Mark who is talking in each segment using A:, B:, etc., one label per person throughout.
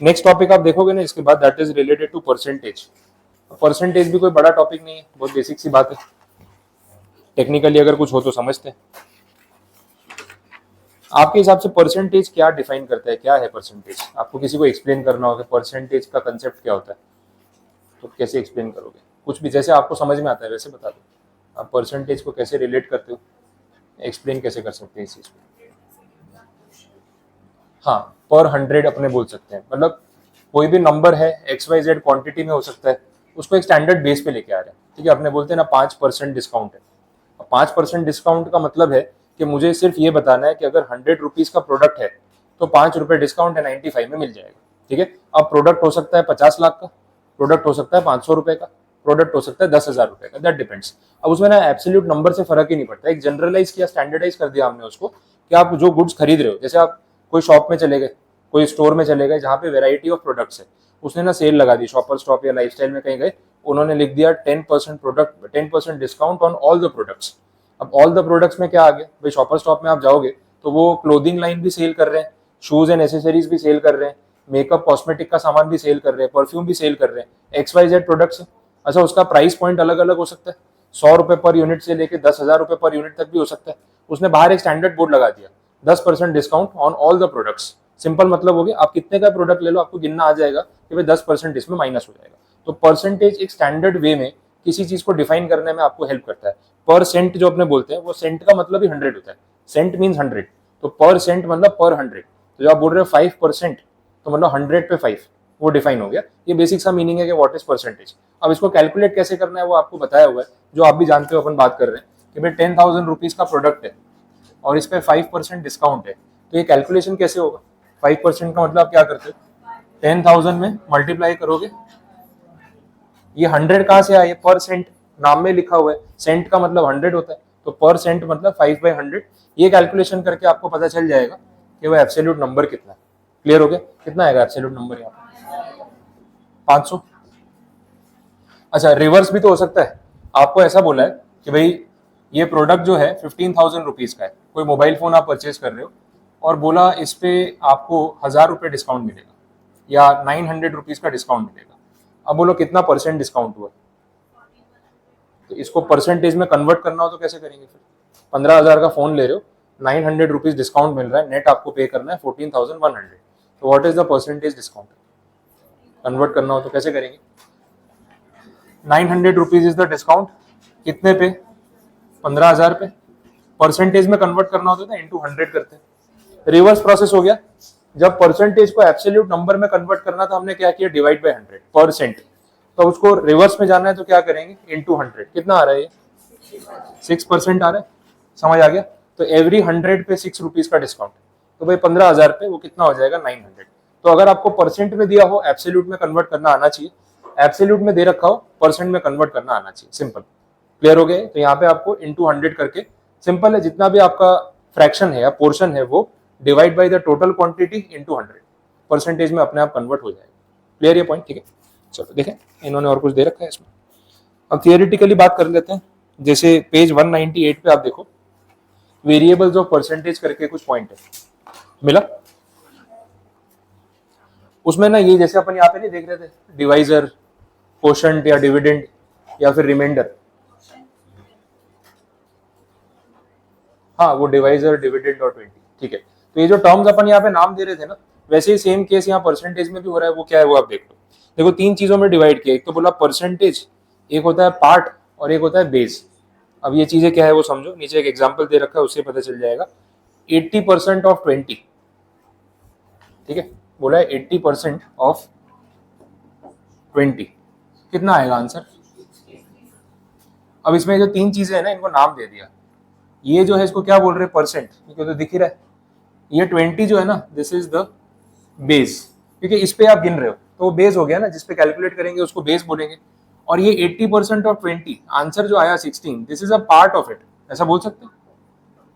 A: Next topic आप देखोगे ना इसके बाद, that is related to percentage. Percentage भी कोई बड़ा टॉपिक नहीं है, बहुत बेसिक सी बात है। टेक्निकली अगर कुछ हो तो समझते हैं। आपके हिसाब से परसेंटेज क्या डिफाइन करता है, क्या है परसेंटेज? आपको किसी को एक्सप्लेन करना होगा परसेंटेज का कंसेप्ट क्या होता है, तो कैसे एक्सप्लेन करोगे? कुछ भी जैसे आपको समझ में आता है वैसे बता दो। आप परसेंटेज को कैसे रिलेट करते हो, एक्सप्लेन कैसे कर सकते हैं इस चीज को? हाँ, पर 100 अपने बोल सकते हैं, मतलब कोई भी नंबर है XYZ क्वांटिटी में हो सकता है, उसको एक स्टैंडर्ड बेस पे लेके आ रहे हैं। ठीक है, अपने बोलते हैं ना 5% डिस्काउंट है। 5% डिस्काउंट का मतलब है कि मुझे सिर्फ ये बताना है कि अगर 100 रुपीज का प्रोडक्ट है तो 5 रुपए डिस्काउंट है 95 में मिल जाएगा। ठीक है, अब प्रोडक्ट हो सकता है 50 लाख का, प्रोडक्ट हो सकता है 500 रुपए का, प्रोडक्ट हो सकता है 10,000 रुपए का, दैट डिपेंड्स। अब उसमें ना एब्सोल्यूट नंबर से फर्क ही नहीं पड़ता, एक जनरलाइज किया, स्टैंडर्डाइज कर दिया हमने उसको कि आप जो गुड्स खरीद रहे हो, जैसे आप कोई शॉप में चले गए, कोई स्टोर में चले गए जहाँ पे वेराइटी ऑफ प्रोडक्ट्स है, उसने ना सेल लगा दी, शॉपर स्टॉप या लाइफस्टाइल में कहीं गए, उन्होंने लिख दिया 10% product, 10% discount on all the products. अब ऑल द प्रोडक्ट्स में क्या आ गया भाई, शॉपर स्टॉप में आप जाओगे तो वो क्लोथिंग लाइन भी सेल कर रहे हैं, शूज एंड एसेसरीज भी सेल कर रहे हैं, मेकअप कॉस्मेटिक का सामान भी सेल कर रहे हैं, परफ्यूम भी सेल कर रहे हैं, XYZ प्रोडक्ट्स है। अच्छा, उसका प्राइस पॉइंट अलग अलग हो सकता है, 100 रुपए पर यूनिट से लेके 10,000 रुपए पर यूनिट तक भी हो सकता है। उसने बाहर एक स्टैंडर्ड बोर्ड लगा दिया, 10% discount on all the products. Simple मतलब हो गया, आप कितने का प्रोडक्ट ले लो आपको गिनना आ जाएगा कि भाई 10% इसमें माइनस हो जाएगा। तो परसेंटेज एक स्टैंडर्ड वे में किसी चीज को डिफाइन करने में आपको हेल्प करता है। पर सेंट जो अपने बोलते हैं, वो सेंट का मतलब ही 100 होता है, सेंट मीन्स 100, तो पर सेंट मतलब पर 100। तो जब आप बोल रहे हो 5%, तो मतलब 100 पे 5, वो डिफाइन हो गया। ये बेसिक सा मीनिंग है कि व्हाट इज परसेंटेज। अब इसको कैलकुलेट कैसे करना है वो आपको बताया हुआ है, जो आप भी जानते हो, अपन बात कर रहे हैं कि भाई 10,000 रुपीज का प्रोडक्ट है और इस पे 5% डिस्काउंट है, तो ये कैलकुलेशन कैसे होगा? 5% का मतलब आप क्या करते हो, 10,000 में मल्टीप्लाई करोगे, ये 100 कहाँ से आया, पर सेंट नाम में लिखा हुआ है, सेंट का मतलब 100 होता है, तो पर सेंट मतलब 5/100। ये कैलकुलेशन करके आपको पता चल जाएगा कि वो एब्सोल्यूट नंबर कितना है। क्लियर हो गया? कितना आएगा एब्सोल्यूट नंबर यहाँ पे? 500। अच्छा, रिवर्स भी तो हो सकता है। आपको ऐसा बोला है कि भाई ये प्रोडक्ट जो है 15,000 रुपीज का है, कोई मोबाइल फोन आप परचेज कर रहे हो, और बोला इस पे आपको 1,000 रुपए डिस्काउंट मिलेगा या 900 रुपीज का डिस्काउंट मिलेगा। अब बोलो कितना परसेंट डिस्काउंट हुआ, तो इसको परसेंटेज में कन्वर्ट करना हो तो कैसे करेंगे फिर? 15,000 का फोन ले रहे हो, 900 रुपीज डिस्काउंट मिल रहा है, नेट आपको पे करना है 14,100, तो what is the percentage discount? Convert करना हो तो कैसे करेंगे? 900 रुपीज इज द डिस्काउंट, कितने पे? 15,000 पे। परसेंटेज में कन्वर्ट करना होता था इंटू 100 करते हैं। रिवर्स प्रोसेस हो गया, जब परसेंटेज को एब्सोल्यूट नंबर में कन्वर्ट करना था, हमने क्या किया, डिवाइड बाय 100 परसेंट। तो उसको रिवर्स में जाना है तो क्या करेंगे, इंटू 100। कितना आ रहा है ये? 6% आ रहा है। समझ आ गया? तो एवरी 100 पे 6 रुपीज का डिस्काउंट, तो भाई 15,000 पे वो कितना हो जाएगा, 900। तो अगर आपको परसेंट में दिया हो, एब्सोल्यूट में कन्वर्ट करना आना चाहिए, एब्सोल्यूट में दे रखा हो, परसेंट में कन्वर्ट करना आना चाहिए। सिंपल। क्लियर हो गए? तो यहाँ पे आपको इंटू 100 करके, सिंपल है, जितना भी आपका फ्रैक्शन है या पोर्शन है वो divide by the total quantity into 100, percentage में अपने आप कन्वर्ट हो जाएगा। क्लियर ये पॉइंट? ठीक है, चलो देखें इन्होंने और कुछ दे रखा है इसमें। अब थियोरिटिकली बात कर लेते हैं, जैसे पेज 198 पे आप देखो, वेरिएबल्स ऑफ परसेंटेज करके कुछ पॉइंट है, मिला? उसमें ना ये जैसे अपन यहाँ पे नहीं देख रहे थे, डिवाइजर, कोशंट या डिविडेंड या फिर रिमाइंडर, हाँ वो डिवाइजर, डिविडेंड और 20। ठीक है, तो ये जो टर्म्स अपन यहाँ पे नाम दे रहे थे ना, वैसे ही सेम केस यहाँ परसेंटेज में भी हो रहा है। वो क्या है वो आप देख लो। देखो तीन चीजों में डिवाइड किया, एक तो बोला परसेंटेज, एक होता है पार्ट और एक होता है बेस। अब ये चीजें क्या है वो समझो, नीचे एक एग्जाम्पल दे रखा है उससे पता चल जाएगा। 80% ऑफ 20, ठीक है, बोला है 80% ऑफ 20, कितना आएगा आंसर? अब इसमें जो तीन चीजें है ना, इनको नाम दे दिया। ये जो है इसको क्या बोल रहे हैं, परसेंट, क्योंकि तो दिख ही रहा है। ये 20 जो है ना, दिस इज द बेस, क्योंकि इस पे आप गिन रहे हो तो वो बेस हो गया ना, जिसपे कैलकुलेट करेंगे उसको बेस बोलेंगे। और ये 80% ऑफ 20, आंसर जो आया 16, this is a part of it, ऐसा बोल सकते हैं।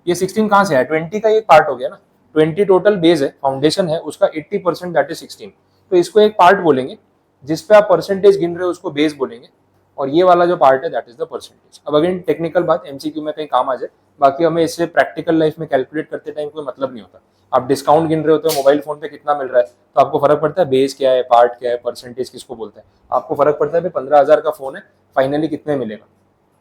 A: ये 16 कहाँ से आया, 20 का ये पार्ट हो गया ना। 20 टोटल बेस है, फाउंडेशन है, उसका 80% दैट इज 16, तो इसको एक पार्ट बोलेंगे। जिसपे आप परसेंटेज गिन रहे हो उसको बेस बोलेंगे, और ये वाला जो पार्ट है दैट इज द परसेंटेज। अब अगेन टेक्निकल बात एमसीक्यू में कहीं काम आ जाए, बाकी हमें इससे प्रैक्टिकल लाइफ में कैलकुलेट करते टाइम कोई मतलब नहीं होता। आप डिस्काउंट गिन रहे होते हो मोबाइल फोन पे कितना मिल रहा है, तो आपको फर्क पड़ता है बेस क्या है, पार्ट क्या है, परसेंटेज किसको बोलते हैं। आपको फर्क पड़ता है 15,000 का फोन है, फाइनली कितने मिलेगा,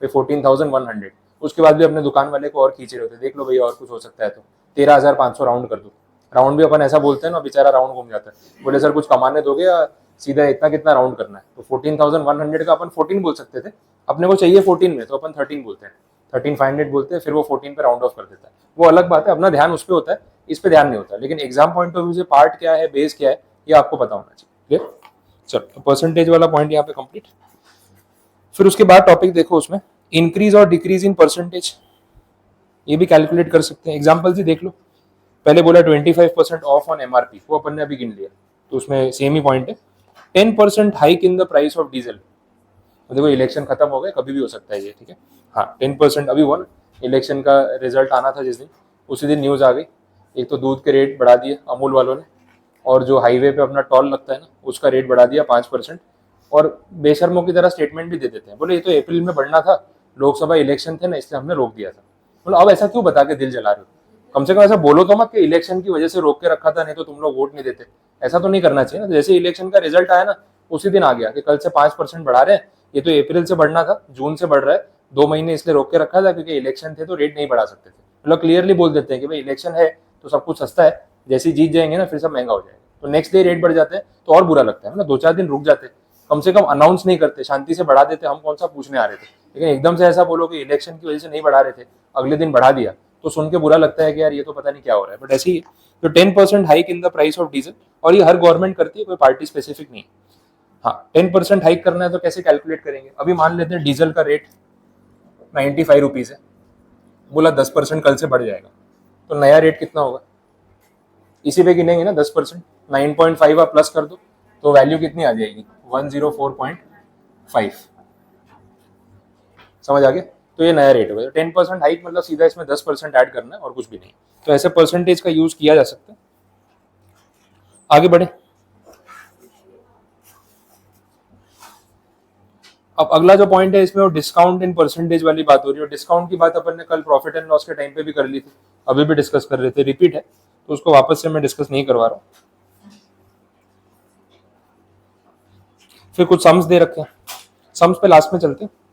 A: 14,100। उसके बाद भी अपने दुकान वाले को और खींचे रहे होते, देख लो भैया और कुछ हो सकता है तो 13,500 राउंड कर दो। राउंड भी अपन ऐसा बोलते हैं ना, बेचारा राउंड घूम जाता है, बोले सर कुछ कमाने दोगे या सीधा इतना कितना राउंड करना है। तो 14,100 का अपन 14 बोल सकते थे, अपने को चाहिए 14 में तो अपन 13 बोलते हैं, 13,500 बोलते हैं, फिर वो 14 पे राउंड ऑफ कर देता है। वो अलग बात है, अपना ध्यान उस पर होता है, इस पे ध्यान नहीं होता। लेकिन एग्जाम पॉइंट ऑफ व्यू से पार्ट क्या है, बेस क्या है, ये आपको पता होना चाहिए। क्लियर? चलो परसेंटेज वाला पॉइंट यहाँ पे कंप्लीट। फिर उसके बाद टॉपिक देखो, उसमें इंक्रीज और डिक्रीज इन परसेंटेज ये भी कैलकुलेट कर सकते हैं। एग्जाम्पल ही देख लो, पहले बोला 25% ऑफ ऑन एमआरपी, वो अपन ने अभी गिन लिया, तो उसमें सेम ही पॉइंट है। 10% hike in the price of diesel, देखो इलेक्शन खत्म हो गए, कभी भी हो सकता है ये, ठीक है। हाँ 10% अभी हुआ ना, इलेक्शन का रिजल्ट आना था जिस दिन, उसी दिन न्यूज़ आ गई। एक तो दूध के रेट बढ़ा दिए अमूल वालों ने, और जो हाईवे पे अपना टोल लगता है ना उसका रेट बढ़ा दिया 5%। और बेशर्मों की तरह स्टेटमेंट भी दे देते हैं, बोले ये तो अप्रैल में बढ़ना था, लोकसभा इलेक्शन थे ना इसलिए हमने रोक दिया था। बोलो अब ऐसा क्यों बता के दिल जला रहे हो, कम से कम ऐसा बोलो तो मत कि इलेक्शन की वजह से रोक के रखा था, नहीं तो तुम लोग वोट नहीं देते। ऐसा तो नहीं करना चाहिए ना। जैसे इलेक्शन का रिजल्ट आया ना उसी दिन आ गया कि कल से 5% बढ़ा रहे हैं, ये तो अप्रैल से बढ़ना था, जून से बढ़ रहा है, 2 महीने इसलिए रोक के रखा था क्योंकि इलेक्शन थे तो रेट नहीं बढ़ा सकते थे। मतलब क्लियरली बोल देते हैं कि भाई इलेक्शन है तो सब कुछ सस्ता है, जैसे जीत जाएंगे ना फिर सब महंगा हो जाएगा, तो नेक्स्ट डे रेट बढ़ जाते हैं तो और बुरा लगता है ना। 2-4 दिन रुक जाते, कम से कम अनाउंस नहीं करते, शांति से बढ़ा देते, हम कौन सा पूछने आ रहे थे। लेकिन एकदम से ऐसा बोलो कि इलेक्शन की वजह से नहीं बढ़ा रहे थे, अगले दिन बढ़ा दिया, तो सुन के बुरा लगता है कि यार ये तो पता नहीं क्या हो रहा है। बट ऐसे ही तो 10% hike in the price of diesel, और ये हर गवर्नमेंट करती है, कोई पार्टी स्पेसिफिक नहीं। हाँ 10% हाइक करना है तो कैसे कैलकुलेट करेंगे, अभी मान लेते हैं डीजल का रेट 95 रुपीज है, बोला 10% कल से बढ़ जाएगा, तो नया रेट कितना होगा, इसी पे गिनेंगे ना 10%, 9.5 आप प्लस कर दो तो वैल्यू कितनी आ जाएगी 104.5। समझ आ गया? तो ये नया रेट होगा। 10% हाइक मतलब सीधा इसमें 10% ऐड करना है और कुछ भी नहीं। तो ऐसे परसेंटेज का यूज किया जा सकता है। आगे बढ़े, अब अगला जो पॉइंट है इसमें वो डिस्काउंट इन परसेंटेज वाली बात हो रही है। डिस्काउंट की बात अपन ने कल प्रॉफिट एंड लॉस के टाइम पे भी कर ली थी, अभी भी डिस्कस कर रहे थे, रिपीट है तो उसको वापस से मैं डिस्कस नहीं करवा रहा हूँ। फिर कुछ सम्स दे रखे हैं, सम्स पे लास्ट में चलते हैं।